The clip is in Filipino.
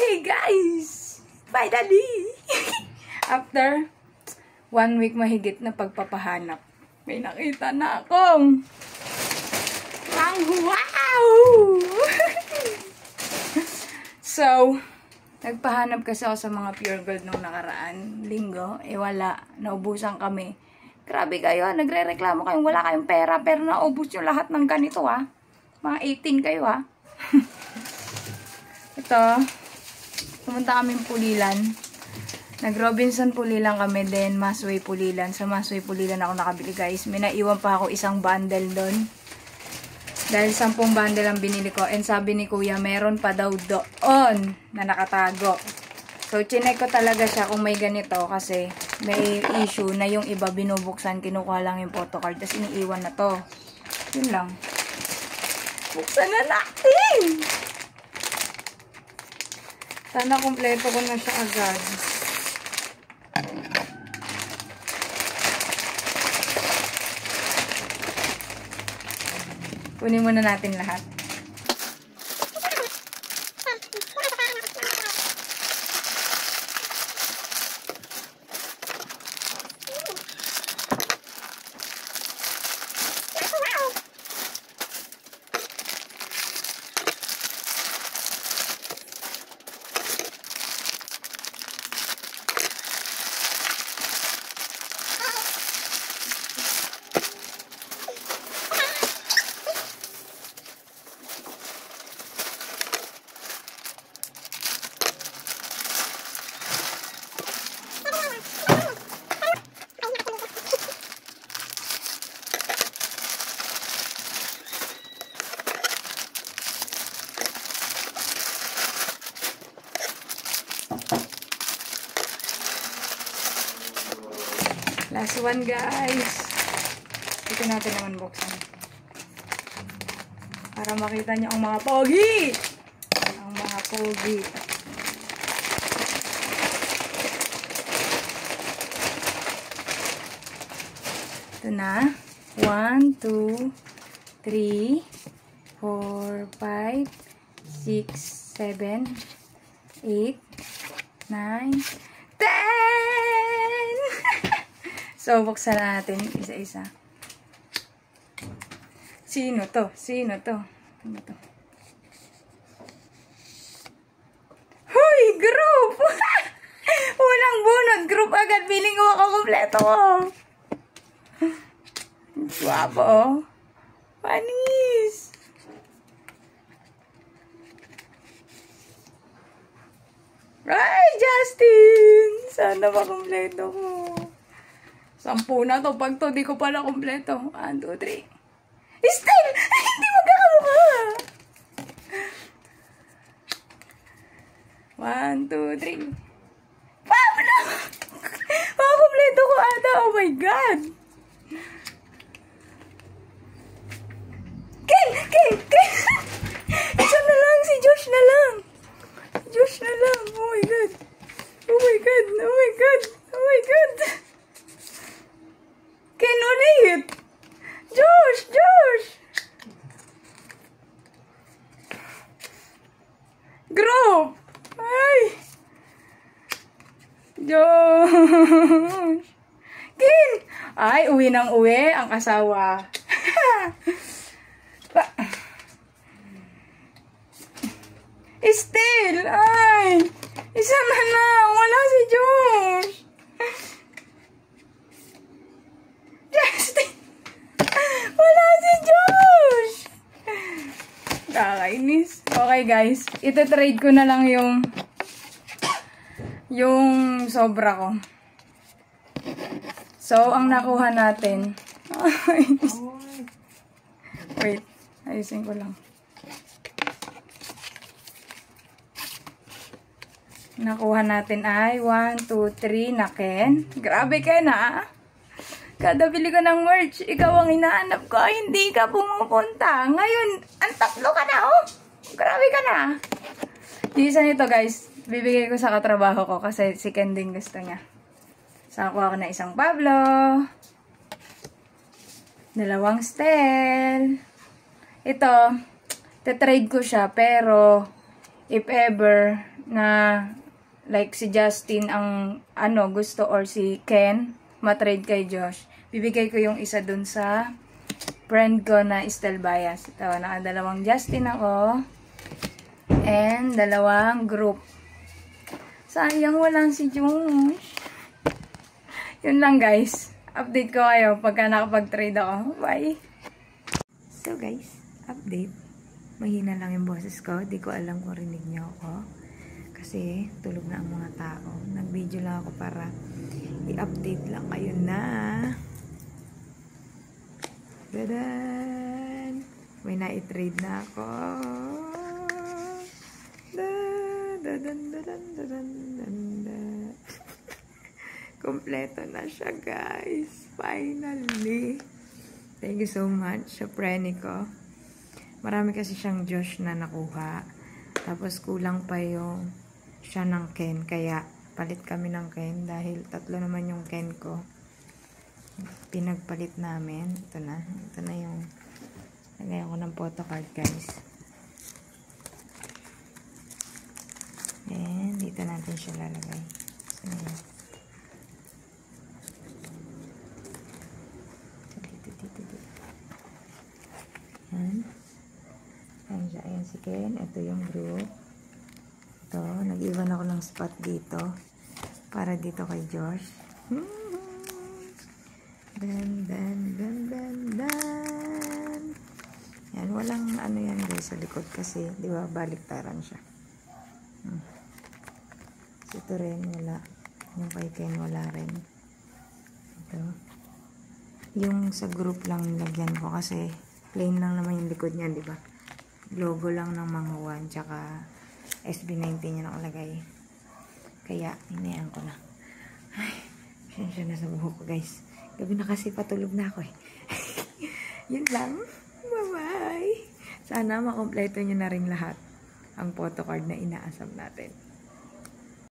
Hey guys! Finally! After 1 week mahigit na pagpapahanap, may nakita na akong ang wow! So, nagpahanap kasi ako sa mga pure gold nung nakaraan linggo. Wala. Naubusan kami. Grabe kayo. Nagre-reklamo kayong wala kayong pera. Pero naubos yung lahat ng ganito Mga 18 kayo Ito. Pumunta kaming Pulilan. Nag-Robinson Pulilan kami. Then Masway Pulilan. Sa Masway Pulilan ako nakabili guys. May naiwan pa ako isang bundle doon. Dahil 10 bundle ang binili ko. And sabi ni kuya, meron pa daw doon na nakatago. So, chinek ko talaga siya kung may ganito. Kasi may issue na yung iba binubuksan. Kinukuha lang yung photocard. Tapos iniiwan na to. Yun lang. Buksan na natin! Sana kumpleto ko na siya agad. Kunin muna natin lahat. Last one guys. Ito natin naman buksan. Para makita niyo ang mga pogi. Ang mga pogi. Ito na. 1, 2, 3, 4, 5, 6, 7, 8, 9, 10! So, buksan natin isa-isa. Sino to? Sino to? Ano to? Hoy! Group! Walang bunot. Group agad. Feeling ko makakompleto ko. Guwapo Panis! Ay, Justin! Sana makompleto ko. 10 na to. Pag to, di ko pala kompleto. 1, 2, 3. Still! Hindi magkakamukha! 1, 2, 3. Pablo! Makakompleto ko ata. Oh my God! Ken! Isa na lang. Si Josh na lang. Si Josh na lang. Oh my God. Oh my God. Oh my God. Oh my God. Ken ulit! Josh! Group! Ay! Josh! Ken! Ay, uwi ng uwi ang asawa. Still! Ay! Isa na lang! Wala si Josh! Wala si Josh! Kakainis. Okay guys, ito-trade ko na lang yung sobra ko. So, ang nakuha natin. Wait, ayusin ko lang. Nakuha natin ay 1, 2, 3 na Ken. Grabe Ken Kada bili ko ng merch, ikaw ang hinahanap ko. Hindi ka pumupunta. Ngayon, ang 3 ka na, Grabe ka na. Yung isa nito, guys, bibigay ko sa katrabaho ko kasi si Ken din gusto niya. So, nakuha ko na isang Pablo. 2 Stel. Ito, te-trade ko siya, pero if ever na like si Justin ang gusto or si Ken matrade kay Josh, bibigay ko yung isa dun sa friend ko na Estel Bayas. Ito, nakadalawang Justin ako and dalawang group. Sayang walang si Josh. Yun lang guys. Update ko kayo pagka nakapag-trade ako. Bye! So guys, update. Mahina lang yung boses ko. Di ko alam kung rinig niyo ako. Kasi tulog na ang mga tao. Nag-video lang ako para i-update lang kayo na. Dadan! May na-i-trade na ako. Dadan, dadan, dadan, dadan. Kompleto na siya, guys. Finally. Thank you so much sa preni ko. Marami kasi siyang Josh na nakuha. Tapos kulang pa yung siya ng Ken. Kaya palit kami ng Ken. Dahil tatlo naman yung Ken ko. Pinagpalit namin. Ito na. Ito na yung lagay ko ng photocard, guys. And dito natin siya lalagay. So, ayan si Ken. Ito yung group. Ito, nag-iwan ako ng spot dito para dito kay Josh. Dan, dan, dan, dan, dan. Yan, walang ano yan guys sa likod kasi, di ba, baliktaran siya. Ito rin, wala. Yung kay Ken, wala rin. Ito. Yung sa group lang nilagyan ko kasi plain lang naman yung likod niya, di ba? Logo lang ng mga 1 tsaka SB19 niya nakalagay. Kaya, hinayaan ko na. Ay, siya na sa buhok ko, guys. Gabi na kasi patulog na ako eh. Yun lang. Bye-bye! Sana makompleto nyo na rin lahat ang photocard na inaasam natin.